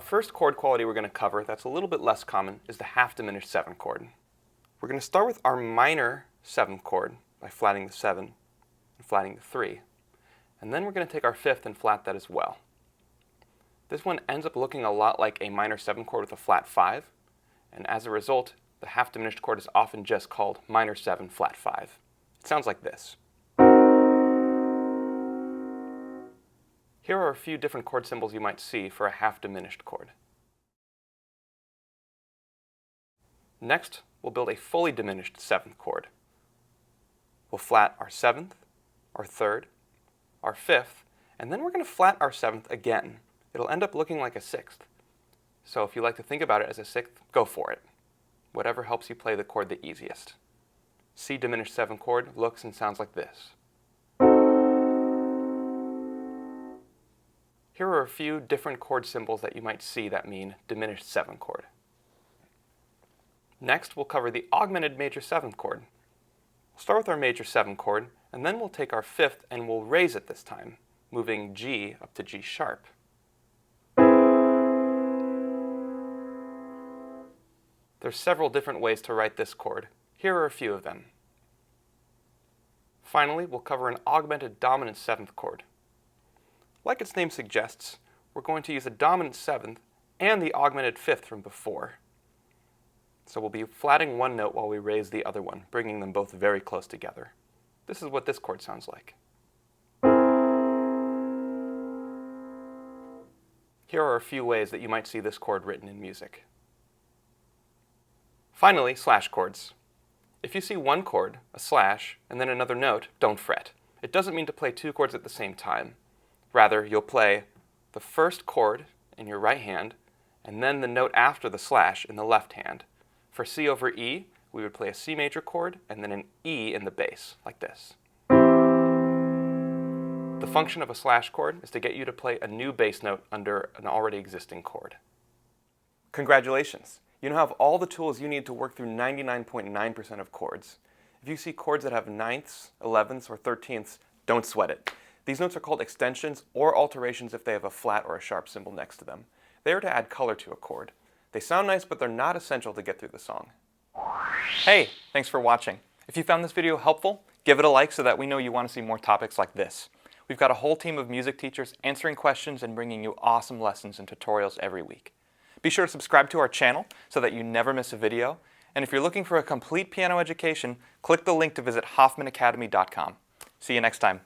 first chord quality we're going to cover that's a little bit less common is the half-diminished 7th chord. We're going to start with our minor 7th chord by flatting the 7 and flatting the 3. And then we're going to take our 5th and flat that as well. This one ends up looking a lot like a minor 7 chord with a flat 5, and as a result, the half-diminished chord is often just called minor 7 flat 5. It sounds like this. Here are a few different chord symbols you might see for a half-diminished chord. Next, we'll build a fully diminished 7th chord. We'll flat our 7th, our 3rd, our 5th, and then we're going to flat our 7th again. It'll end up looking like a 6th. So if you like to think about it as a 6th, go for it. Whatever helps you play the chord the easiest. C diminished 7th chord looks and sounds like this. Here are a few different chord symbols that you might see that mean diminished 7th chord. Next, we'll cover the augmented major 7th chord. We'll start with our major 7th chord, and then we'll take our 5th and we'll raise it this time, moving G up to G sharp. There's several different ways to write this chord. Here are a few of them. Finally, we'll cover an augmented dominant 7th chord. Like its name suggests, we're going to use a dominant 7th and the augmented 5th from before. So we'll be flatting one note while we raise the other one, bringing them both very close together. This is what this chord sounds like. Here are a few ways that you might see this chord written in music. Finally, slash chords. If you see one chord, a slash, and then another note, don't fret. It doesn't mean to play two chords at the same time. Rather, you'll play the first chord in your right hand, and then the note after the slash in the left hand. For C over E, we would play a C major chord, and then an E in the bass, like this. The function of a slash chord is to get you to play a new bass note under an already existing chord. Congratulations! You now have all the tools you need to work through 99.9% of chords. If you see chords that have ninths, 11ths, or 13ths, don't sweat it. These notes are called extensions or alterations if they have a flat or a sharp symbol next to them. They are to add color to a chord. They sound nice, but they're not essential to get through the song. Hey, thanks for watching. If you found this video helpful, give it a like so that we know you want to see more topics like this. We've got a whole team of music teachers answering questions and bringing you awesome lessons and tutorials every week. Be sure to subscribe to our channel so that you never miss a video. And if you're looking for a complete piano education, click the link to visit hoffmanacademy.com. See you next time.